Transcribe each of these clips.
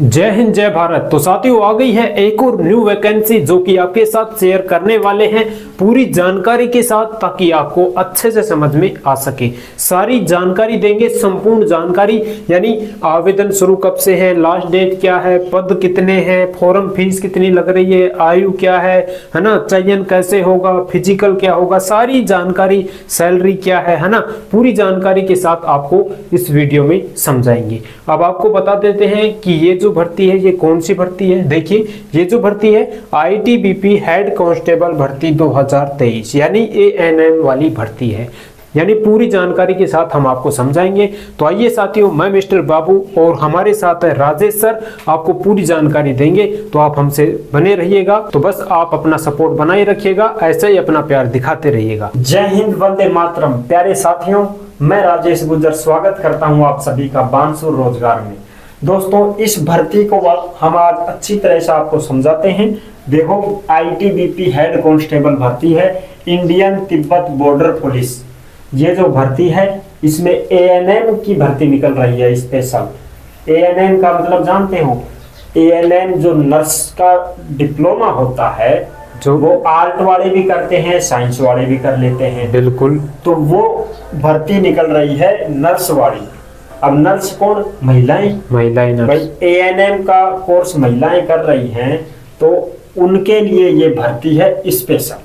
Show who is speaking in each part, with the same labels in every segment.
Speaker 1: जय हिंद जय भारत। तो साथियों आ गई है एक और न्यू वैकेंसी जो कि आपके साथ शेयर करने वाले हैं पूरी जानकारी के साथ, ताकि आपको अच्छे से समझ में आ सके। सारी जानकारी देंगे, संपूर्ण जानकारी, यानी आवेदन शुरू कब से है, लास्ट डेट क्या है, पद कितने हैं, फॉर्म फीस कितनी लग रही है, आयु क्या है ना, चयन कैसे होगा, फिजिकल क्या होगा, सारी जानकारी, सैलरी क्या है ना, पूरी जानकारी के साथ आपको इस वीडियो में समझाएंगे। अब आपको बता देते हैं कि ये जो भर्ती है ये कौन सी भर्ती है। देखिए ये जो भर्ती है आईटीबीपी हेड कांस्टेबल भर्ती 2023 यानी एएनएम वाली भर्ती है, यानी पूरी जानकारी के साथ हम आपको समझाएंगे। तो आइए साथियों, मैं मिस्टर बाबू और हमारे साथ है राजेश सर, आपको पूरी जानकारी देंगे। तो आप हमसे बने रहिएगा। तो बस आप अपना सपोर्ट बनाए रखिएगा, ऐसे ही अपना प्यार दिखाते रहिएगा।
Speaker 2: जय हिंद, वंदे मातरम। प्यारे साथियों, मैं राजेश गुजर स्वागत करता हूं आप सभी का बांसुर रोजगार में। दोस्तों इस भर्ती को हम आज अच्छी तरह से आपको समझाते हैं। देखो आईटीबीपी हेड कांस्टेबल भर्ती है, इंडियन तिब्बत बॉर्डर पुलिस। ये जो भर्ती है इसमें एएनएम की भर्ती निकल रही है स्पेशल। एएनएम का मतलब जानते हो? एएनएम जो नर्स का डिप्लोमा होता है, जो वो आर्ट वाले भी करते हैं, साइंस वाले भी कर लेते हैं।
Speaker 1: बिल्कुल।
Speaker 2: तो वो भर्ती निकल रही है नर्स वाली। अब नर्स कौन? महिलाएं
Speaker 1: नर्स।
Speaker 2: भाई एएनएम का कोर्स महिलाएं कर रही हैं, तो उनके लिए ये भर्ती है स्पेशल।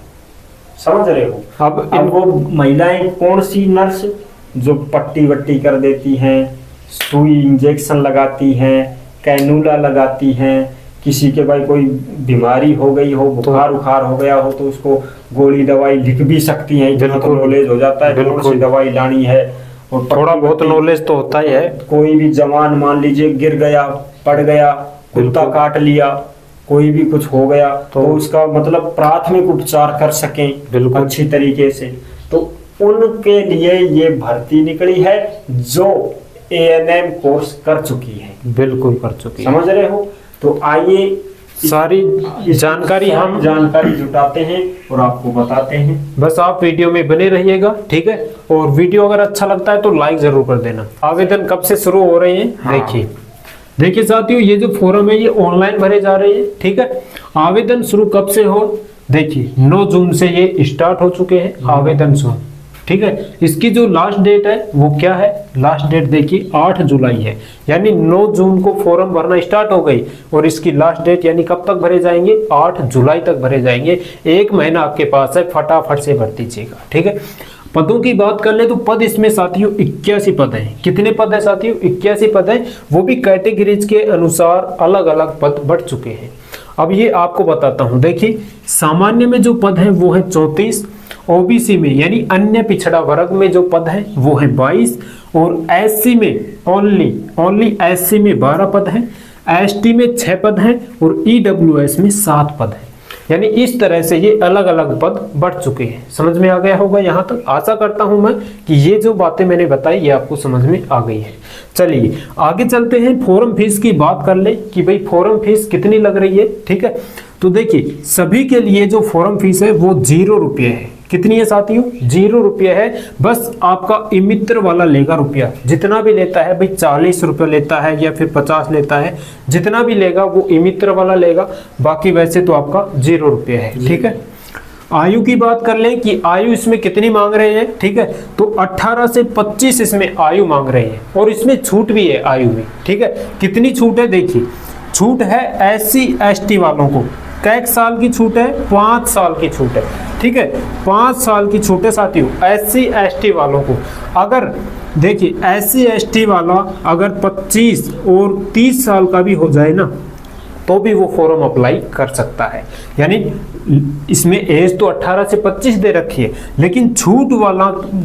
Speaker 2: समझ रहे हो? अब वो महिलाएं कौन सी नर्स? जो पट्टी वट्टी कर देती हैं, सुई इंजेक्शन लगाती हैं, कैनुला लगाती हैं, किसी के भाई कोई बीमारी हो गई हो, बुखार उखार हो गया हो, तो उसको गोली दवाई लिख भी सकती हैं। इतना तो नॉलेज हो जाता है कौन सी दवाई लानी है, और
Speaker 1: थोड़ा बहुत नॉलेज तो होता ही है।
Speaker 2: कोई भी जवान मान लीजिए गिर गया, पड़ गया, कुत्ता काट लिया, कोई भी कुछ हो गया, तो उसका मतलब प्राथमिक उपचार कर सकें अच्छी तरीके से, तो उनके लिए ये भर्ती निकली है जो एएनएम कोर्स कर चुकी है।
Speaker 1: बिल्कुल कर चुकी है।
Speaker 2: समझ रहे हो? तो आइए
Speaker 1: सारी जानकारी हम
Speaker 2: जुटाते हैं और आपको बताते हैं।
Speaker 1: बस आप वीडियो में बने रहिएगा, ठीक है। और वीडियो अगर अच्छा लगता है तो लाइक जरूर कर देना। आवेदन कब से शुरू हो रहे हैं? हाँ। देखिए साथियों, ये जो फॉर्म है ये ऑनलाइन भरे जा रहे हैं, ठीक है। आवेदन शुरू कब से हो? देखिए 9 जून से ये स्टार्ट हो चुके हैं आवेदन शुरू, ठीक है। इसकी जो लास्ट डेट है वो क्या है? लास्ट डेट देखिए 8 जुलाई है, यानी 9 जून को फॉर्म भरना स्टार्ट हो गई और इसकी लास्ट डेट यानी कब तक भरे जाएंगे? 8 जुलाई तक भरे जाएंगे। 1 महीना आपके पास है, फटाफट से भर दीजिएगा, ठीक है। पदों की बात कर ले तो पद इसमें साथियों 81 पद हैं। कितने पद है साथियों? 81 पद हैं, वो भी कैटेगरीज के अनुसार अलग अलग पद बढ़ चुके हैं। अब ये आपको बताता हूं। देखिए सामान्य में जो पद है वो है 34, ओबीसी में यानी अन्य पिछड़ा वर्ग में जो पद है वो है 22, और एससी में ओनली एससी में 12 पद हैं, एसटी में 6 पद हैं, और ईडब्ल्यूएस में 7 पद हैं। यानी इस तरह से ये अलग अलग पद बढ़ चुके हैं। समझ में आ गया होगा यहाँ तक? आशा करता हूं मैं कि ये जो बातें मैंने बताई ये आपको समझ में आ गई है। चलिए आगे चलते हैं। फॉर्म फीस की बात कर ले कि भाई फॉर्म फीस कितनी लग रही है, ठीक है। तो देखिए सभी के लिए जो फॉर्म फीस है वो 0 रुपये है। कितनी है साथियों? 0 रुपये है। बस आपका ई-मित्र वाला लेगा रुपया, जितना भी लेता है भाई 40 रुपये लेता है या फिर 50 लेता है, जितना भी लेगा वो ई-मित्र वाला लेगा। बाकी वैसे तो आपका 0 रुपये है, ठीक है। आयु की बात कर लें कि आयु इसमें कितनी मांग रहे हैं, ठीक है। तो 18 से 25 इसमें आयु मांग रहे हैं, और इसमें छूट भी है आयु में, ठीक है। कितनी छूट है? देखिए छूट है एससी एसटी वालों को कैक साल की छूट है, 5 साल की छूट है, ठीक है। 5 साल की छूट है साथियों एससी एसटी वालों को। अगर देखिए एससी एसटी वाला अगर 25 और 30 साल का भी हो जाए ना तो भी वो फॉर्म अप्लाई कर सकता है। यानी इसमें एज तो 18 से 25 दे रखी है, लेकिन छूट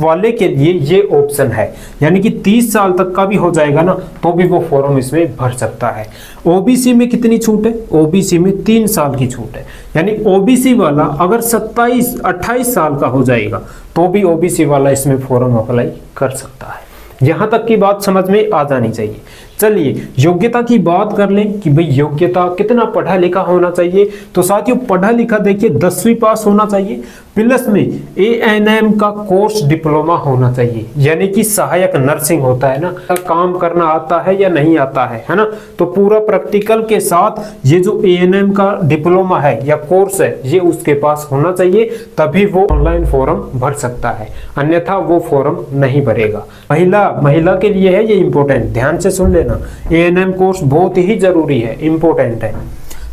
Speaker 1: वाले के लिए ये ऑप्शन है, यानी कि 30 साल तक का भी हो जाएगा ना तो भी वो फॉर्म इसमें भर सकता है। ओबीसी में कितनी छूट है? ओबीसी में 3 साल की छूट है, यानी ओबीसी वाला अगर 27-28 साल का हो जाएगा तो भी ओबीसी वाला इसमें फॉर्म अप्लाई कर सकता है। यहाँ तक की बात समझ में आ जानी चाहिए। चलिए योग्यता की बात कर लें कि भाई योग्यता कितना पढ़ा लिखा होना चाहिए। तो साथियों पढ़ा लिखा देखिए 10वीं पास होना चाहिए, प्लस में ANM का कोर्स डिप्लोमा होना चाहिए, यानी कि सहायक नर्सिंग होता है ना, काम करना आता है या नहीं आता है ना, तो पूरा प्रैक्टिकल के साथ ये जो ANM का डिप्लोमा है या कोर्स है ये उसके पास होना चाहिए, तभी वो ऑनलाइन फॉर्म भर सकता है, अन्यथा वो फॉर्म नहीं भरेगा। महिला के लिए है ये इंपॉर्टेंट, ध्यान से सुन लेना। ANM कोर्स बहुत ही जरूरी है, इंपॉर्टेंट है।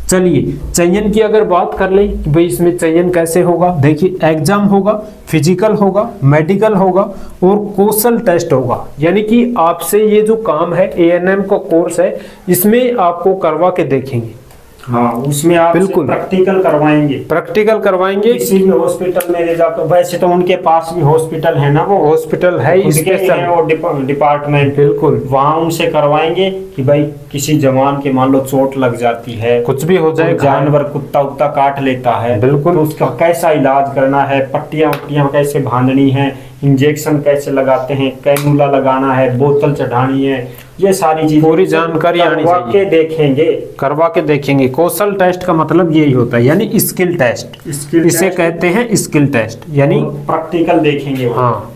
Speaker 1: चलिए चयन की अगर बात कर ले कि भाई इसमें चयन कैसे होगा, देखिए एग्जाम होगा, फिजिकल होगा, मेडिकल होगा और कौशल टेस्ट होगा, यानी कि आपसे ये जो काम है ANM का कोर्स है इसमें आपको करवा के देखेंगे।
Speaker 2: हाँ, उसमें आप
Speaker 1: बिल्कुल
Speaker 2: प्रैक्टिकल करवाएंगे
Speaker 1: किसी
Speaker 2: भी हॉस्पिटल में ले जाओ, तो वैसे तो उनके पास भी हॉस्पिटल है ना, वो
Speaker 1: हॉस्पिटल है स्पेशल
Speaker 2: वो डिपार्टमेंट,
Speaker 1: बिल्कुल
Speaker 2: वहाँ उनसे करवाएंगे कि भाई किसी जवान के मान लो चोट लग जाती है,
Speaker 1: कुछ भी हो जाए,
Speaker 2: जानवर कुत्ता उत्ता काट लेता है,
Speaker 1: बिल्कुल
Speaker 2: तो उसका कैसा इलाज करना है, पट्टियां कैसे बांधनी है, इंजेक्शन कैसे लगाते हैं, कैनुला लगाना है, बोतल चढ़ानी है, ये सारी चीजें
Speaker 1: पूरी जानकारी आनी चाहिए, करवा के देखेंगे। कौशल टेस्ट का मतलब यही होता है, यानी स्किल टेस्ट, इसे कहते हैं स्किल टेस्ट, यानी
Speaker 2: प्रैक्टिकल देखेंगे।
Speaker 1: हाँ,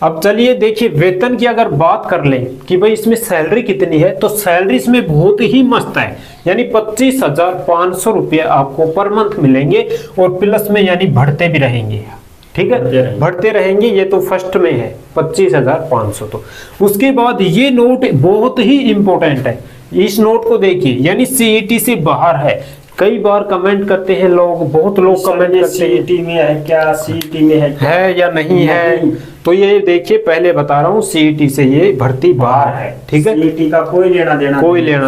Speaker 1: अब चलिए देखिए वेतन की अगर बात कर लें कि भाई इसमें सैलरी कितनी है, तो सैलरी इसमें बहुत ही मस्त है, यानी 25,500 रुपये आपको पर मंथ मिलेंगे और प्लस में यानी बढ़ते भी रहेंगे, ठीक है, बढ़ते रहेंगे। ये तो फर्स्ट में है 25,500। तो उसके बाद ये नोट बहुत ही इंपॉर्टेंट है, इस नोट को देखिए, यानी CET से बाहर है। कई बार कमेंट करते हैं लोग, बहुत लोग कमेंट करते हैं
Speaker 2: CET में है क्या, CET में
Speaker 1: है या नहीं है, तो ये देखिए पहले बता रहा हूँ CET से ये भर्ती बाहर है, ठीक है,
Speaker 2: CET का कोई लेना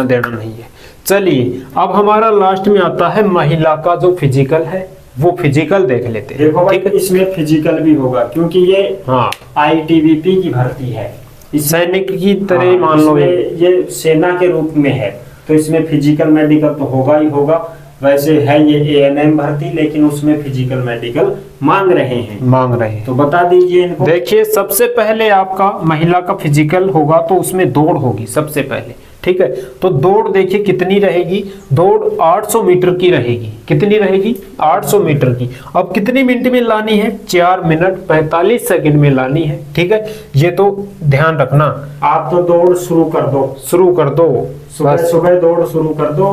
Speaker 2: देना
Speaker 1: नहीं है। चलिए अब हमारा लास्ट में आता है महिला का जो फिजिकल है, वो फिजिकल देख लेते हैं।
Speaker 2: देखो भाई इसमें फिजिकल भी होगा, क्योंकि ये
Speaker 1: हाँ
Speaker 2: ITBP की भर्ती है,
Speaker 1: सैनिक की तरह मान लो,
Speaker 2: ये सेना के रूप में है, तो इसमें फिजिकल मेडिकल तो होगा ही होगा। वैसे है ये ANM भर्ती, लेकिन उसमें फिजिकल मेडिकल मांग रहे हैं, तो बता दीजिए इनको।
Speaker 1: देखिए सबसे पहले आपका महिला का फिजिकल होगा तो उसमें दौड़ होगी सबसे पहले, ठीक है, तो दौड़ देखिए कितनी रहेगी, दौड़ 800 मीटर की रहेगी, कितनी रहेगी 800 मीटर की। अब कितनी मिनट में लानी है, 4 मिनट 45 सेकंड में लानी है, ठीक है, ये तो ध्यान रखना।
Speaker 2: आप तो दौड़ शुरू कर दो, सुबह दौड़ शुरू कर दो,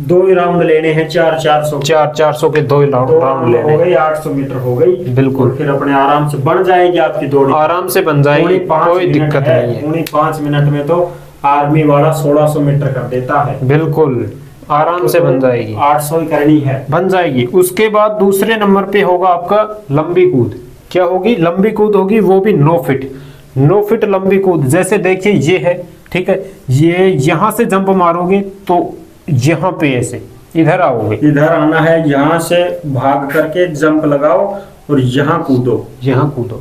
Speaker 2: दो ही राउंड लेने हैं, 400
Speaker 1: के 2 राउंड लेने,
Speaker 2: हो गई 800 मीटर हो गई,
Speaker 1: बिल्कुल,
Speaker 2: फिर अपने आराम से बन जाएगी आपकी दौड़,
Speaker 1: आराम से बन जाएगी, कोई दिक्कत नहीं है।
Speaker 2: 5 मिनट में तो आर्मी वाला 1600 मीटर कर देता है,
Speaker 1: बिल्कुल आराम से बन जाएगी,
Speaker 2: 800 ही करनी है,
Speaker 1: बन जाएगी। उसके बाद दूसरे नंबर पे होगा आपका लंबी कूद, क्या होगी, लंबी कूद होगी, वो भी 9 फीट लंबी कूद। जैसे देखिए ये है, ठीक है, ये यहाँ से जंप मारोगे तो यहाँ पे ऐसे इधर आओगे,
Speaker 2: इधर आना है, यहाँ से भाग करके जंप लगाओ और यहाँ कूदो,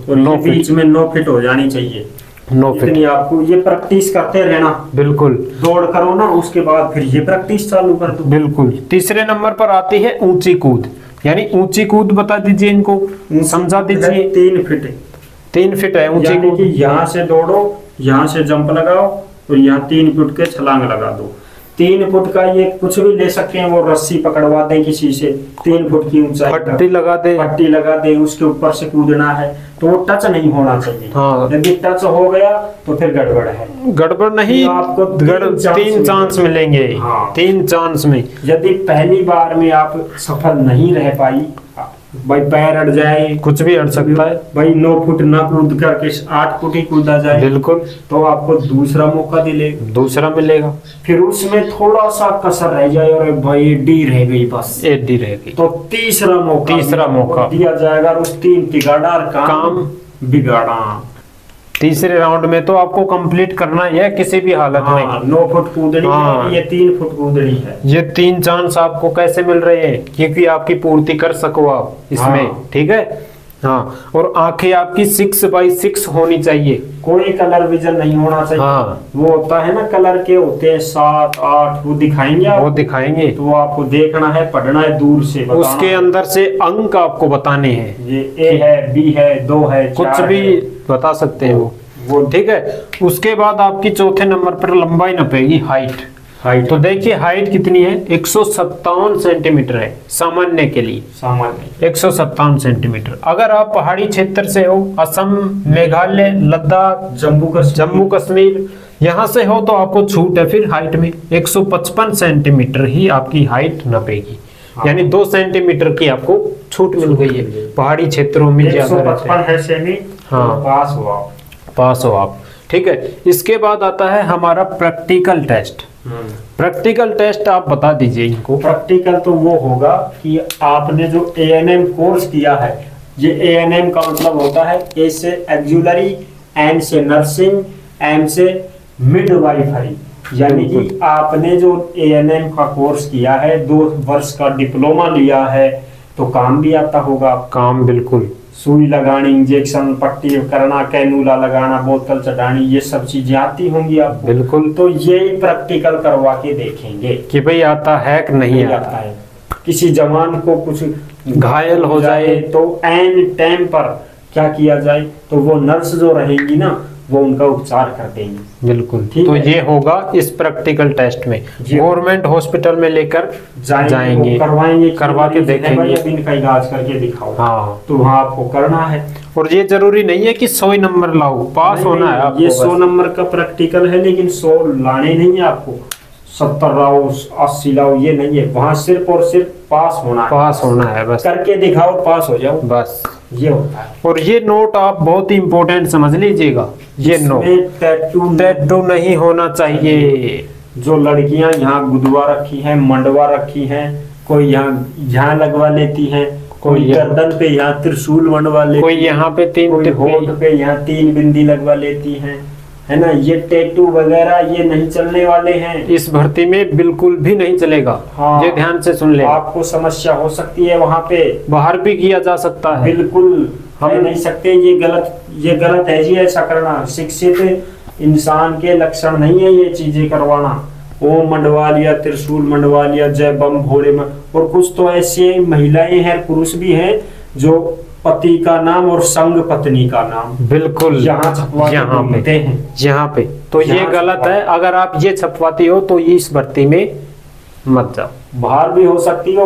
Speaker 2: और 9 बीच में 9 फीट हो जानी चाहिए,
Speaker 1: 9 फीट।
Speaker 2: आपको ये प्रैक्टिस करते रहना,
Speaker 1: बिल्कुल,
Speaker 2: दौड़ करो ना, उसके बाद फिर ये प्रैक्टिस चालू कर दो,
Speaker 1: बिल्कुल। तीसरे नंबर पर आती है ऊंची कूद, यानी ऊंची कूद बता दीजिए इनको, समझा दीजिए। 3 फीट है ऊंची कूद,
Speaker 2: यहाँ से दौड़ो, यहाँ से जंप लगाओ और यहाँ 3 फुट के छलांग लगा दो। 3 फुट का ये कुछ भी ले सकते हैं, वो रस्सी पकड़वा दें किसी से, 3 फुट की ऊंचाई,
Speaker 1: पट्टी लगा दे, उसके ऊपर से कूदना है, तो वो टच नहीं होना चाहिए। हाँ,
Speaker 2: यदि टच हो गया तो फिर गड़बड़ है,
Speaker 1: गड़बड़ नहीं,
Speaker 2: तो आपको
Speaker 1: 3 चांस मिलेंगे।
Speaker 2: हाँ,
Speaker 1: 3 चांस में
Speaker 2: यदि पहली बार में आप सफल नहीं रह पाई, भाई पैर अड़ जाए,
Speaker 1: कुछ भी अड़ सकता है,
Speaker 2: भाई 9 फुट ना कूद करके 8 फुट ही कूदा जाए,
Speaker 1: बिल्कुल,
Speaker 2: तो आपको दूसरा मौका
Speaker 1: दूसरा मिलेगा।
Speaker 2: फिर उसमें थोड़ा सा कसर रह जाए और भाई डी रह गई, बस
Speaker 1: डी रह गई,
Speaker 2: तो तीसरा मौका दिया जाएगा, और उस 3 तिगाड़ा काम बिगाड़ा।
Speaker 1: तीसरे राउंड में तो आपको कंप्लीट करना ही है किसी भी हालत में।
Speaker 2: 9 फुट कूदनी है, ये 3 फुट कूदनी है।
Speaker 1: ये 3 चांस आपको कैसे मिल रहे हैं, क्योंकि आपकी पूर्ति कर सको आप इसमें, ठीक है। हाँ, और आंखें आपकी 6x6 होनी चाहिए,
Speaker 2: कोई कलर विजन नहीं होना चाहिए।
Speaker 1: हाँ,
Speaker 2: वो होता है ना, कलर के होते हैं 7 8, वो दिखाएंगे, तो आपको देखना है, पढ़ना है, दूर से
Speaker 1: उसके अंदर से अंक आपको बताने हैं,
Speaker 2: ये A है, B है, 2 है,
Speaker 1: कुछ भी बता सकते हैं
Speaker 2: वो
Speaker 1: ठीक है। उसके बाद आपकी चौथे नंबर पर लंबाई नपेगी, हाइट। तो देखिए हाइट कितनी है, 157 सेंटीमीटर है सामान्य के लिए,
Speaker 2: सामान्य
Speaker 1: 157 सेंटीमीटर। अगर आप पहाड़ी क्षेत्र से हो, असम, मेघालय, लद्दाख, जम्मू कश्मीर यहाँ से हो तो आपको छूट है फिर हाइट में, 155 सेंटीमीटर ही आपकी हाइट नपेगी। यानी 2 सेंटीमीटर की आपको छूट मिल गई है। पहाड़ी क्षेत्रों में ज्यादा रहते हैं।
Speaker 2: 155 है सेमी,
Speaker 1: हाँ, पास हो आप। ठीक है। इसके बाद आता है हमारा प्रैक्टिकल टेस्ट। प्रैक्टिकल टेस्ट आप बता दीजिए इनको।
Speaker 2: प्रैक्टिकल तो वो होगा कि आपने जो ANM कोर्स किया है, ये ANM का मतलब होता है A से एक्जुलरी, N से नर्सिंग, M से मिडवाइफरी, यानी कि आपने जो ANM का कोर्स किया है, 2 वर्ष का डिप्लोमा लिया है, तो काम भी आता होगा।
Speaker 1: काम बिल्कुल,
Speaker 2: सुई लगानी, इंजेक्शन, पट्टी करना, कैनुला लगाना, बोतल चढ़ानी, ये सब चीजें आती होंगी आपको।
Speaker 1: बिल्कुल।
Speaker 2: तो ये प्रैक्टिकल करवा के देखेंगे
Speaker 1: कि भाई आता है कि नहीं आता
Speaker 2: है। किसी जवान को कुछ
Speaker 1: घायल हो जाए
Speaker 2: तो एन टाइम पर क्या किया जाए, तो वो नर्स जो रहेंगी ना, वो उनका उपचार कर देंगे।
Speaker 1: बिल्कुल। तो ये होगा इस प्रैक्टिकल टेस्ट में, गवर्नमेंट हॉस्पिटल में लेकर जाएंगे,
Speaker 2: करवाएंगे,
Speaker 1: करवा के देखेंगे,
Speaker 2: इनका इलाज करके दिखाओ।
Speaker 1: हाँ,
Speaker 2: तो वहाँ आपको करना है।
Speaker 1: और ये जरूरी नहीं है कि 100 नंबर लाओ, पास होना है आपको।
Speaker 2: ये 100 नंबर का प्रैक्टिकल है, लेकिन 100 लाने नहीं है आपको, 70 लाओ, 80 लाओ, ये नहीं है। वहाँ सिर्फ और सिर्फ पास होना है,
Speaker 1: पास होना है बस।
Speaker 2: करके दिखाओ, पास हो जाओ,
Speaker 1: बस
Speaker 2: ये होता है।
Speaker 1: और ये नोट आप बहुत ही इंपॉर्टेंट समझ लीजिएगा, ये नोट टैटू नहीं होना चाहिए।
Speaker 2: जो लड़कियां यहाँ गुदवा रखी हैं, मंडवा रखी हैं, कोई यहाँ लगवा लेती हैं, कोई गर्दन पे यहाँ त्रिशूल मंडवा लेती,
Speaker 1: कोई यहाँ पे 3,
Speaker 2: कोई होंठ पे यहाँ 3 बिंदी लगवा लेती हैं, है ना। ये टैटू वगैरह ये नहीं चलने वाले हैं
Speaker 1: इस भर्ती में, बिल्कुल भी नहीं चलेगा।
Speaker 2: हाँ,
Speaker 1: ये ध्यान से सुन ले।
Speaker 2: आपको समस्या हो सकती है वहाँ पे,
Speaker 1: बाहर भी किया जा सकता है।
Speaker 2: बिल्कुल हम नहीं सकते, ये गलत है जी ऐसा करना। शिक्षित इंसान के लक्षण नहीं है ये चीजें करवाना। ओम मंडवा लिया, त्रिशूल मंडवा लिया, जय बम भोले में। और कुछ तो ऐसे महिलाएं हैं, पुरुष भी हैं, जो पति का नाम और संग पत्नी का नाम
Speaker 1: बिल्कुल यहाँ पे तो ये गलत है। अगर आप ये छपवाती हो तो इस भर्ती में मत जाओ।
Speaker 2: बाहर भी हो सकती हो,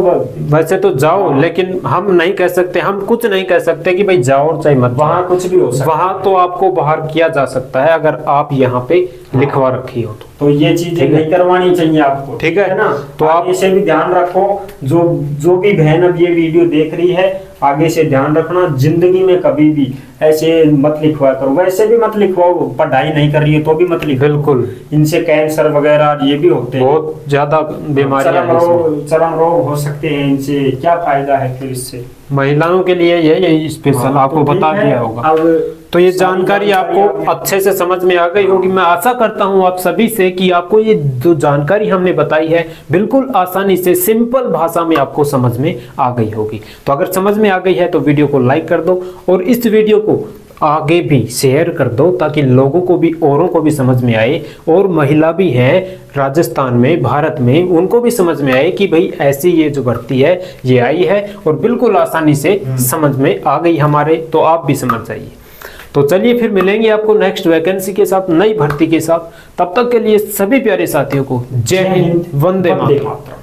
Speaker 1: वैसे तो जाओ, लेकिन हम नहीं कह सकते, हम कुछ नहीं कह सकते कि भाई जाओ और चाहे मत।
Speaker 2: वहाँ कुछ भी हो सकता है,
Speaker 1: वहाँ तो आपको बाहर किया जा सकता है अगर आप यहाँ पे लिखवा रखी हो तो
Speaker 2: ये चीजें नहीं करवानी चाहिए आपको,
Speaker 1: ठीक है
Speaker 2: ना।
Speaker 1: तो आप
Speaker 2: इसे भी ध्यान रखो, जो भी बहन अब ये वीडियो देख रही है, आगे से ध्यान रखना, जिंदगी में कभी भी ऐसे मत लिखवा करो। वैसे भी मत लिखवाओ, पढ़ाई नहीं कर रही है तो भी मत लिखवाओ। बिल्कुल, इनसे कैंसर वगैरह ये भी होते हैं,
Speaker 1: बहुत ज्यादा बीमारियां,
Speaker 2: चरम रोग हो सकते हैं। इनसे क्या फायदा है फिर इससे?
Speaker 1: महिलाओं के लिए ये स्पेशल आपको बता दिया होगा।
Speaker 2: अब
Speaker 1: तो ये जानकारी आपको अच्छे से समझ में आ गई होगी। मैं आशा करता हूं आप सभी से कि आपको ये जो जानकारी हमने बताई है बिल्कुल आसानी से सिंपल भाषा में आपको समझ में आ गई होगी। तो अगर समझ में आ गई है तो वीडियो को लाइक कर दो और इस वीडियो को आगे भी शेयर कर दो, ताकि लोगों को भी, औरों को भी समझ में आए, और महिला भी है राजस्थान में, भारत में, उनको भी समझ में आए कि भाई ऐसी ये जो भर्ती है ये आई है और बिल्कुल आसानी से समझ में आ गई हमारे, तो आप भी समझ जाइए। तो चलिए फिर मिलेंगे आपको नेक्स्ट वैकेंसी के साथ, नई भर्ती के साथ। तब तक के लिए सभी प्यारे साथियों को जय हिंद, वंदे मातरम।